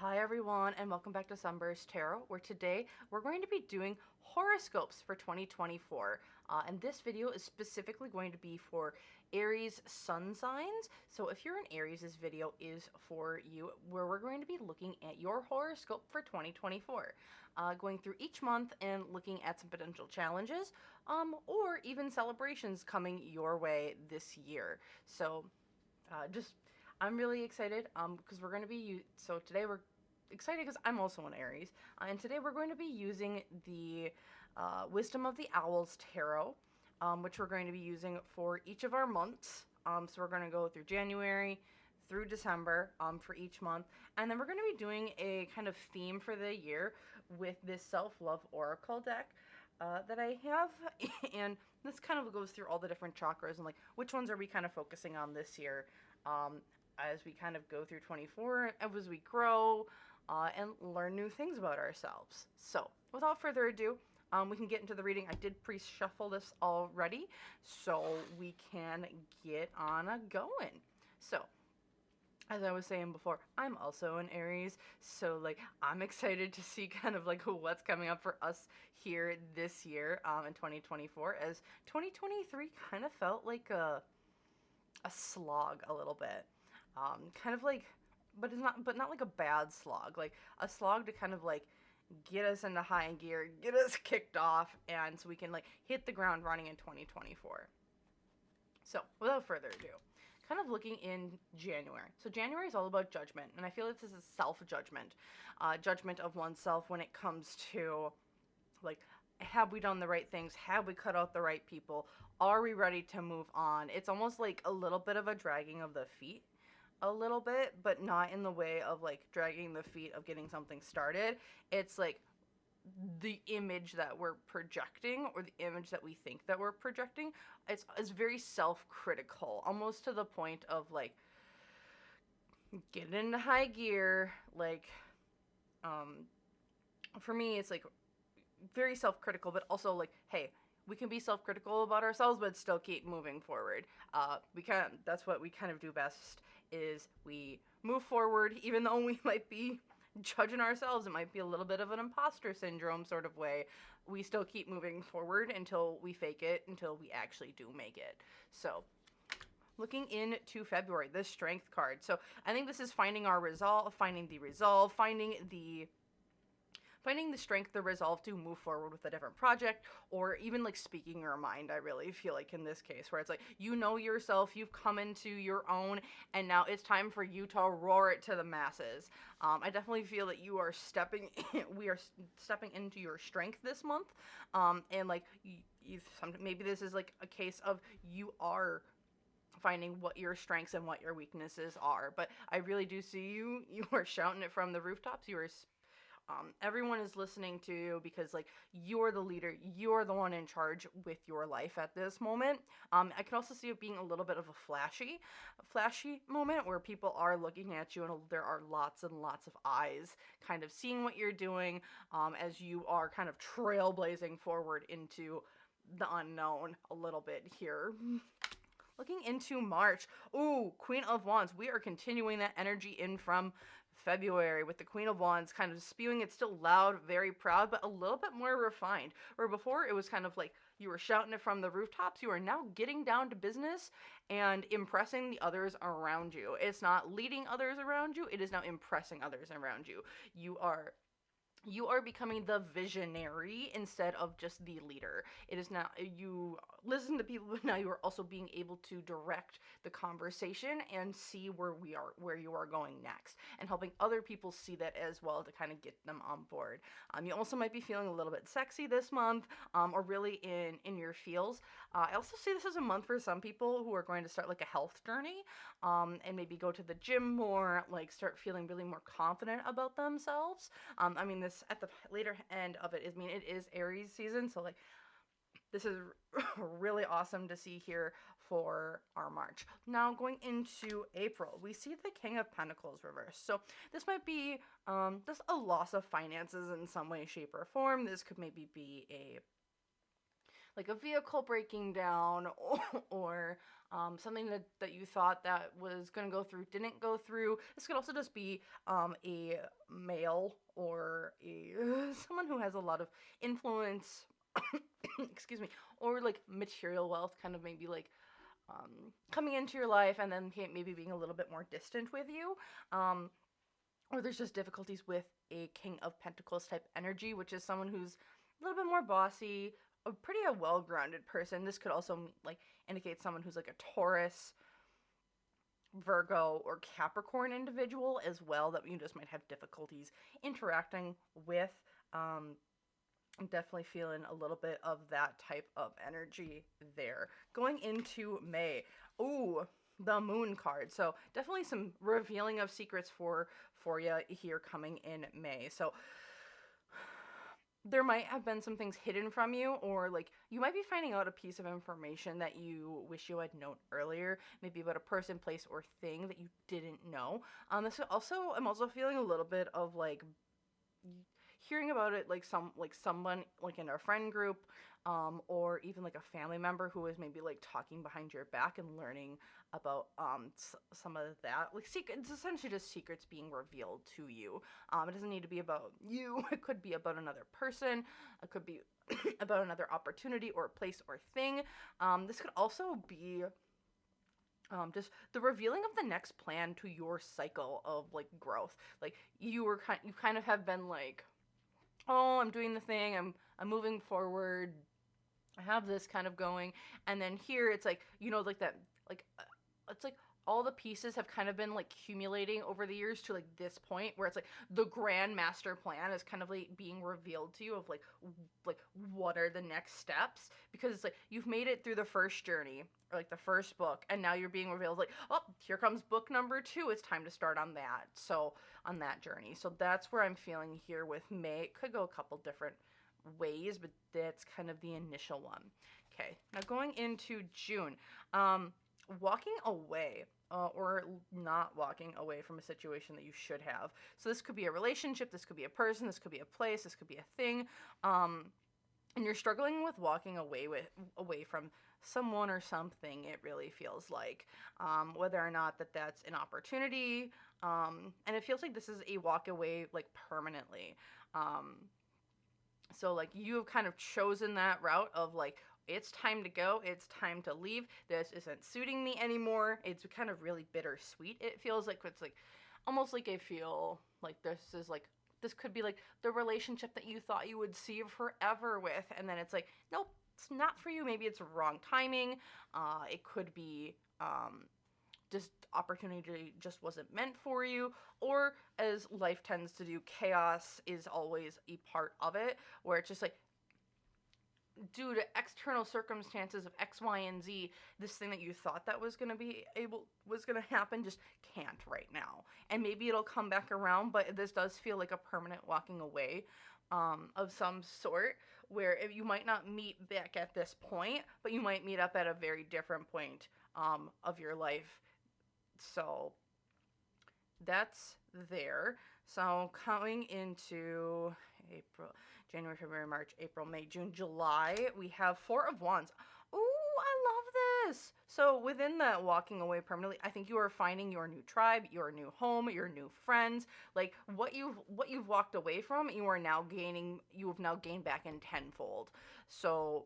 Hi everyone, and welcome back to SunBurst Tarot, where today we're going to be doing horoscopes for 2024. And this video is specifically going to be for Aries sun signs. So if you're an Aries, this video is for you, where we're going to be looking at your horoscope for 2024. Going through each month and looking at some potential challenges, or even celebrations coming your way this year. So I'm really excited because we're going to be so today we're excited because I'm also an Aries, and today we're going to be using the Wisdom of the Owls tarot, which we're going to be using for each of our months. So we're going to go through January through December for each month, and then we're going to be doing a kind of theme for the year with this self-love oracle deck that I have, and this kind of goes through all the different chakras and like which ones are we kind of focusing on this year, as we kind of go through 24, as we grow and learn new things about ourselves. So without further ado, we can get into the reading. I did pre-shuffle this already, so we can get on a going. So as I was saying before, I'm also an Aries, so like I'm excited to see kind of like what's coming up for us here this year in 2024, as 2023 kind of felt like a slog a little bit. Kind of like, but not like a bad slog, like a slog to kind of like get us into high gear, get us kicked off, and so we can like hit the ground running in 2024. So without further ado, kind of looking in January. So January is all about judgment, and I feel like this is self-judgment, judgment of oneself when it comes to like, have we done the right things? Have we cut out the right people? Are we ready to move on? It's almost like a little bit of a dragging of the feet, a little bit, but not in the way of like dragging the feet of getting something started. It's like the image that we're projecting, or the image that we think that we're projecting. It's very self-critical, almost to the point of like, get into high gear. Like, for me, it's like very self-critical, but also like, hey, we can be self-critical about ourselves, but still keep moving forward. That's what we kind of do best, is we move forward, even though we might be judging ourselves. It might be a little bit of an imposter syndrome sort of way. We still keep moving forward until we fake it, until we actually do make it. So looking into February, the Strength card. So I think this is finding our resolve, finding the strength, the resolve to move forward with a different project, or even like speaking your mind. I really feel like in this case, where it's like, you know yourself, you've come into your own, and now it's time for you to roar it to the masses. I definitely feel that you are we are stepping into your strength this month, and like maybe this is like a case of you are finding what your strengths and what your weaknesses are. But I really do see you are shouting it from the rooftops. You are everyone is listening to you, because like you're the leader, you're the one in charge with your life at this moment. I can also see it being a little bit of a flashy moment, where people are looking at you, and there are lots and lots of eyes kind of seeing what you're doing, as you are kind of trailblazing forward into the unknown a little bit here. Looking into March, ooh, Queen of Wands. We are continuing that energy in from February, with the Queen of Wands kind of spewing. It's still loud, very proud, but a little bit more refined. Where before it was kind of like you were shouting it from the rooftops, you are now getting down to business and impressing the others around you. It's not leading others around you, it is now impressing others around you. You are becoming the visionary instead of just the leader. It is now, you listen to people, but now you are also being able to direct the conversation and see where you are going next, and helping other people see that as well, to kind of get them on board. You also might be feeling a little bit sexy this month, or really in your feels. I also see this as a month for some people who are going to start like a health journey, and maybe go to the gym more, like start feeling really more confident about themselves. I mean, this at the later end of it is, I mean, it is Aries season, so like this is really awesome to see here for our March. Now going into April, we see the King of Pentacles reversed. So this might be just a loss of finances in some way, shape, or form. This could maybe be a vehicle breaking down, or Something that you thought that was going to go through didn't go through. This could also just be a male or a someone who has a lot of influence, excuse me, or like material wealth, kind of maybe like coming into your life and then maybe being a little bit more distant with you. Or there's just difficulties with a King of Pentacles type energy, which is someone who's a little bit more bossy, a well-grounded person. This could also like indicate someone who's like a Taurus, Virgo, or Capricorn individual as well that you just might have difficulties interacting with. I'm definitely feeling a little bit of that type of energy there. Going into May, ooh, the Moon card. So definitely some revealing of secrets for you here coming in May. So there might have been some things hidden from you, or like you might be finding out a piece of information that you wish you had known earlier, maybe about a person, place, or thing that you didn't know. This also, I'm also feeling a little bit of like hearing about it, like someone like in our friend group, or even like a family member who is maybe like talking behind your back and learning about some of that, like it's essentially just secrets being revealed to you. It doesn't need to be about you. It could be about another person. It could be about another opportunity or place or thing. This could also be just the revealing of the next plan to your cycle of like growth. Like you kind of have been like, oh, I'm doing the thing, I'm moving forward, I have this kind of going, and then here it's like, like that, like it's like all the pieces have kind of been like accumulating over the years to like this point where it's like the grand master plan is kind of like being revealed to you of like what are the next steps, because it's like you've made it through the first journey or like the first book, and now you're being revealed like, oh, here comes book number 2, it's time to start on that. So on that journey. So that's where I'm feeling here with May. It could go a couple different ways, but that's kind of the initial one. Okay, now going into June, walking away, or not walking away from a situation that you should have. So this could be a relationship, this could be a person, this could be a place, this could be a thing, and you're struggling with walking away from someone or something. It really feels like, whether or not that's an opportunity, and it feels like this is a walk away like permanently. So like you have kind of chosen that route of like, it's time to go, it's time to leave, this isn't suiting me anymore. It's kind of really bittersweet. It feels like it's like almost like I feel like this could be like the relationship that you thought you would see forever with, and then it's like, nope, it's not for you. Maybe it's wrong timing. It could be just opportunity just wasn't meant for you, or as life tends to do, chaos is always a part of it, where it's just like, due to external circumstances of X, Y, and Z, this thing that you thought that was gonna happen just can't right now. And maybe it'll come back around, but this does feel like a permanent walking away of some sort, where if you might not meet back at this point, but you might meet up at a very different point of your life. So that's there. So coming into April, January, February, March, April, May, June, July, we have 4 of Wands. Ooh, I love this. So within that walking away permanently, I think you are finding your new tribe, your new home, your new friends. Like what you've walked away from, you have now gained back in tenfold. So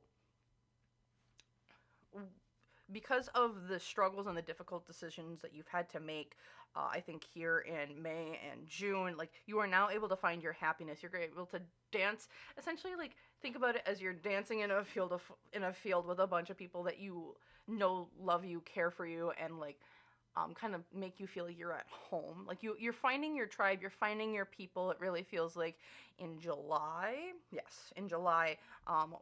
because of the struggles and the difficult decisions that you've had to make, I think here in May and June, like you are now able to find your happiness. You're able to dance. Essentially, like think about it as you're dancing in a field with a bunch of people that you know, love you, care for you, and like kind of make you feel like you're at home. Like you're finding your tribe, you're finding your people. It really feels like in July,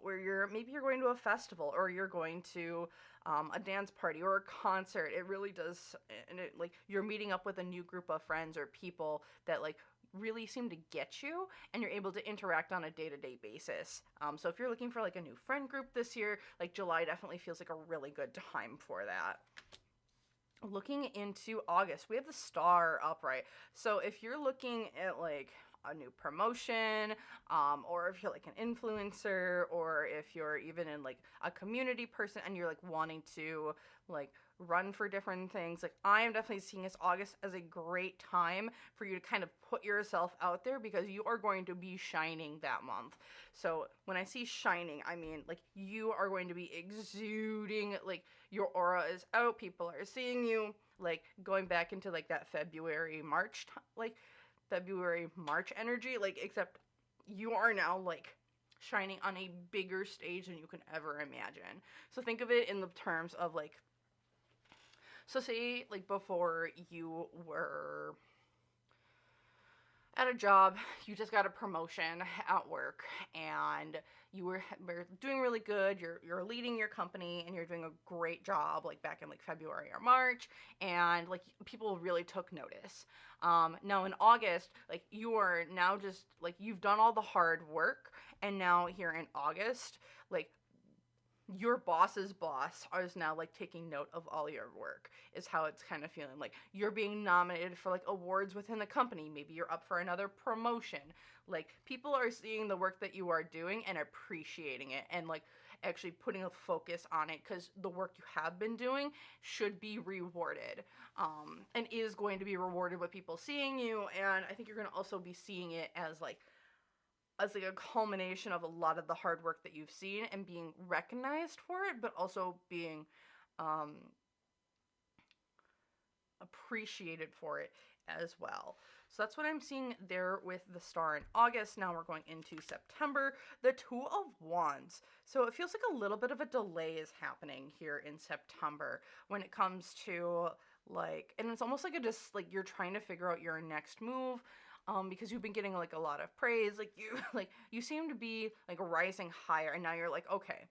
where you're going to a festival, or you're going to a dance party or a concert. It really does, and it, like you're meeting up with a new group of friends or people that like really seem to get you, and you're able to interact on a day-to-day basis. So if you're looking for like a new friend group this year, like July definitely feels like a really good time for that. Looking into August, we have the Star upright. So if you're looking at like a new promotion, or if you're like an influencer, or if you're even in like a community person and you're like wanting to like run for different things. Like I am definitely seeing this August as a great time for you to kind of put yourself out there because you are going to be shining that month. So when I see shining, I mean like you are going to be exuding, like your aura is out, people are seeing you, like going back into like that February March energy, like except you are now like shining on a bigger stage than you can ever imagine. So think of it in the terms of like, so say like before you were at a job, you just got a promotion at work, and you were doing really good. You're leading your company, and you're doing a great job. Like back in like February or March, and like people really took notice. Now in August, like you are now just like you've done all the hard work, and now here in August, like your boss's boss is now like taking note of all your work, is how it's kind of feeling. Like you're being nominated for like awards within the company, maybe you're up for another promotion. Like people are seeing the work that you are doing and appreciating it, and like actually putting a focus on it, because the work you have been doing should be rewarded, and is going to be rewarded with people seeing you. And I think you're going to also be seeing it as like a culmination of a lot of the hard work that you've seen and being recognized for it, but also being appreciated for it as well. So that's what I'm seeing there with the star in August. Now we're going into September, the Two of Wands. So it feels like a little bit of a delay is happening here in September when it comes to like, and it's almost like just like you're trying to figure out your next move. Because you've been getting like a lot of praise, you seem to be like rising higher, and now you're like, okay,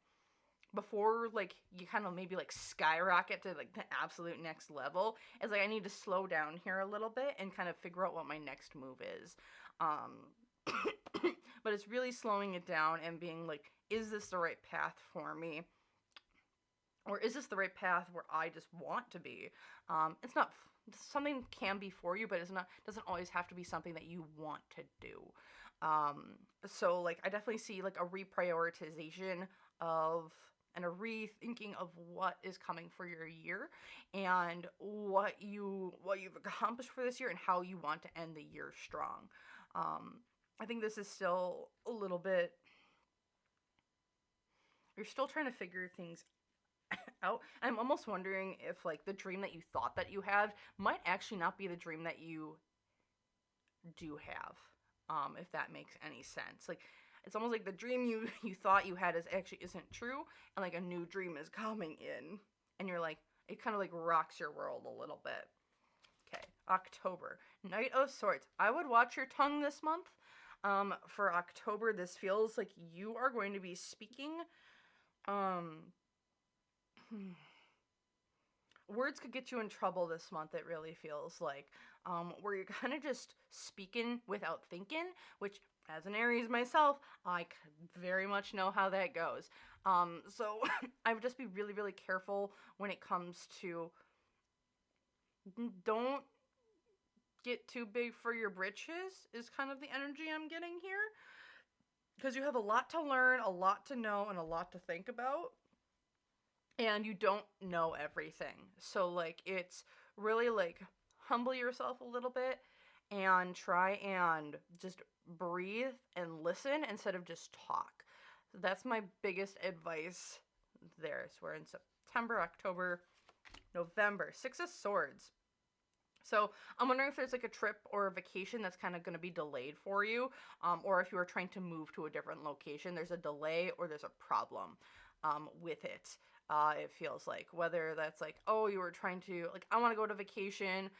before like you kind of maybe like skyrocket to like the absolute next level, it's like I need to slow down here a little bit and kind of figure out what my next move is. But it's really slowing it down and being like, is this the right path for me? Or is this the right path where I just want to be? It's not something can be for you, but it's not, doesn't always have to be something that you want to do. So like I definitely see like a reprioritization of and a rethinking of what is coming for your year, and what you've accomplished for this year, and how you want to end the year strong. I think this is still a little bit, you're still trying to figure things out. I'm almost wondering if like the dream that you thought that you had might actually not be the dream that you do have, if that makes any sense. Like it's almost like the dream you thought you had is actually isn't true, and like a new dream is coming in, and you're like, it kind of like rocks your world a little bit. Okay, October, Knight of Swords. I would watch your tongue this month. For October, this feels like you are going to be speaking words could get you in trouble this month, it really feels like, where you're kind of just speaking without thinking, which as an Aries myself, I very much know how that goes. So I would just be really, really careful when it comes to, don't get too big for your britches, is kind of the energy I'm getting here, because you have a lot to learn, a lot to know, and a lot to think about. And you don't know everything. So like it's really like humble yourself a little bit and try and just breathe and listen instead of just talk. So that's my biggest advice there. So we're in September, October, November. Six of Swords. So I'm wondering if there's like a trip or a vacation that's kind of going to be delayed for you, or if you are trying to move to a different location, there's a delay or there's a problem with it. It feels like, whether that's like, oh, you were trying to, like, I want to go to vacation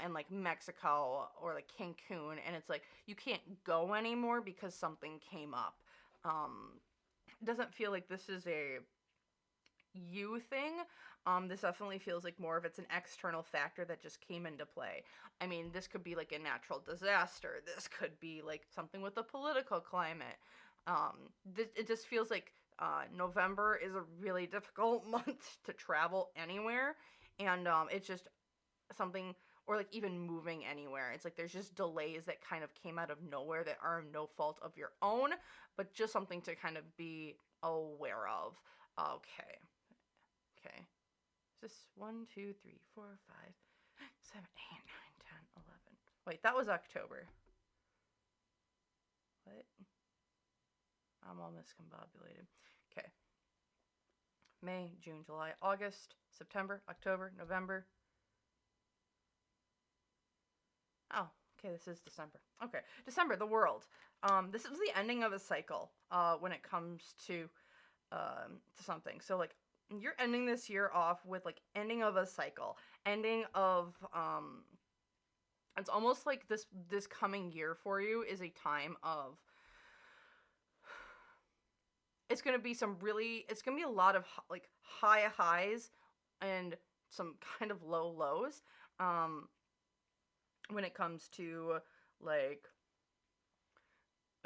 in like Mexico or like Cancun, and it's like you can't go anymore because something came up. It doesn't feel like this is a you thing. This definitely feels like more of it's an external factor that just came into play. I mean, this could be like a natural disaster. This could be like something with the political climate. It just feels like November is a really difficult month to travel anywhere, and it's just something or like even moving anywhere. It's like there's just delays that kind of came out of nowhere that are no fault of your own, but just something to kind of be aware of. Okay. Okay. Is this 1, 2, 3, 4, 5, 7, 8, 9, 10, 11? Wait, that was October. What? I'm all miscombobulated. Okay. May, June, July, August, September, October, November. Oh, okay, this is December. Okay, December, the world. This is the ending of a cycle when it comes to something. So, like, you're ending this year off with, like, ending of a cycle. Ending of, it's almost like this coming year for you is a time of, it's going to be it's going to be a lot of, like, high highs and some kind of low lows. When it comes to, like,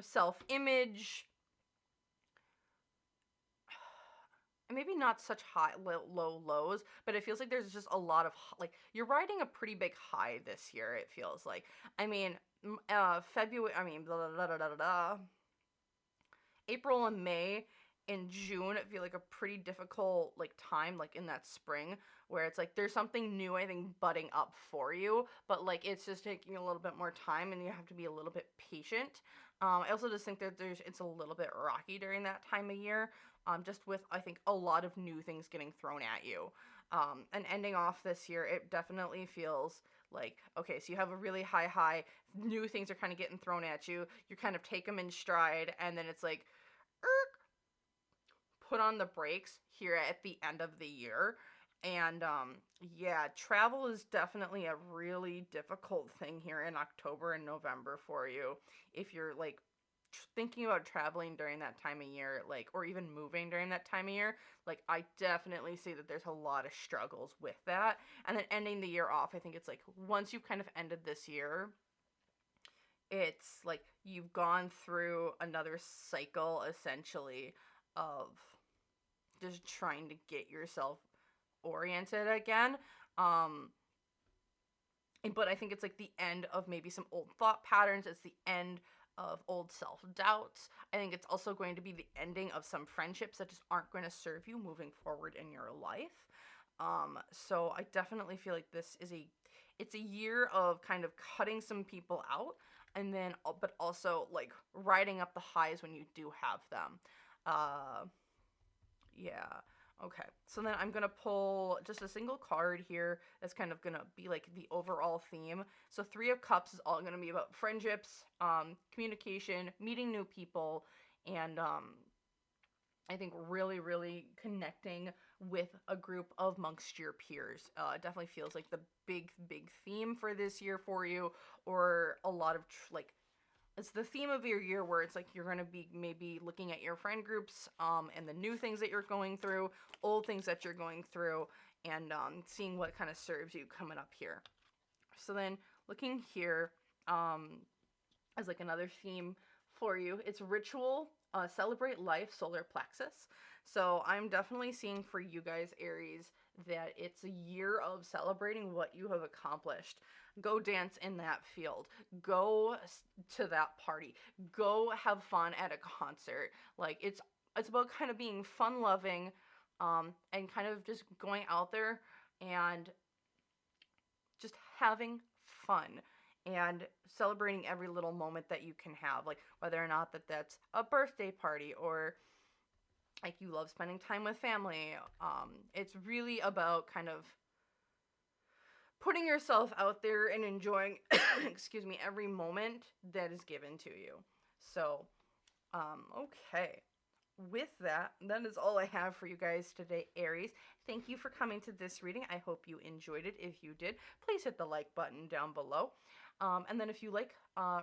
self-image, maybe not such low lows, but it feels like there's just a lot of, like, you're riding a pretty big high this year, it feels like. I mean, February, I mean, blah, blah, blah, blah, blah. April and May and June feel like a pretty difficult, like, time, like, in that spring, where it's like there's something new, I think, budding up for you, but, like, it's just taking a little bit more time and you have to be a little bit patient. I also just think that it's a little bit rocky during that time of year, just with, I think, a lot of new things getting thrown at you. And ending off this year, it definitely feels like, okay, so you have a really high, new things are kind of getting thrown at you, you kind of take them in stride, and then it's like, put on the brakes here at the end of the year. And yeah, travel is definitely a really difficult thing here in October and November for you. If you're, like, thinking about traveling during that time of year, like, or even moving during that time of year, like, I definitely see that there's a lot of struggles with that. And then ending the year off, I think it's like, once you've kind of ended this year, it's like you've gone through another cycle, essentially, of just trying to get yourself oriented again. But I think it's like the end of maybe some old thought patterns. It's the end of old self-doubts. I think it's also going to be the ending of some friendships that just aren't going to serve you moving forward in your life. So I definitely feel like it's a year of kind of cutting some people out, and then, but also, like, riding up the highs when you do have them. Yeah. Okay. So then I'm going to pull just a single card here that's kind of going to be like the overall theme. So 3 of Cups is all going to be about friendships, communication, meeting new people, and I think really, really connecting with a group amongst your peers. It definitely feels like the big theme for this year for you, or a lot of, like, it's the theme of your year where it's like you're going to be maybe looking at your friend groups, and the new things that you're going through, old things that you're going through, and seeing what kind of serves you coming up here. So then looking here, as like another theme for you, it's ritual, celebrate life, solar plexus. So I'm definitely seeing for you guys, Aries, that it's a year of celebrating what you have accomplished. Go dance in that field. Go to that party. Go have fun at a concert. Like, it's about kind of being fun loving, and kind of just going out there and just having fun and celebrating every little moment that you can have, like, whether or not that's a birthday party, or like you love spending time with family. It's really about kind of putting yourself out there and enjoying excuse me, every moment that is given to you. So okay, with that is all I have for you guys today, Aries. Thank you for coming to this reading. I hope you enjoyed it. If you did, please hit the like button down below. And then if you like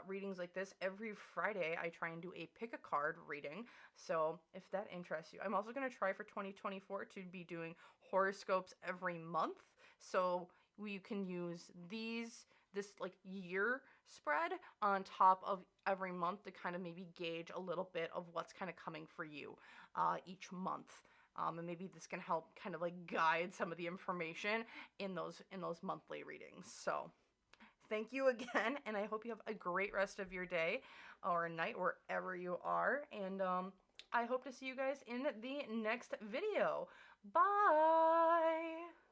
readings like this, every Friday I try and do a pick a card reading. So if that interests you, I'm also going to try for 2024 to be doing horoscopes every month. So you can use this like year spread on top of every month to kind of maybe gauge a little bit of what's kind of coming for you each month. And maybe this can help kind of like guide some of the information in those monthly readings. So thank you again, and I hope you have a great rest of your day or night wherever you are. And I hope to see you guys in the next video. Bye!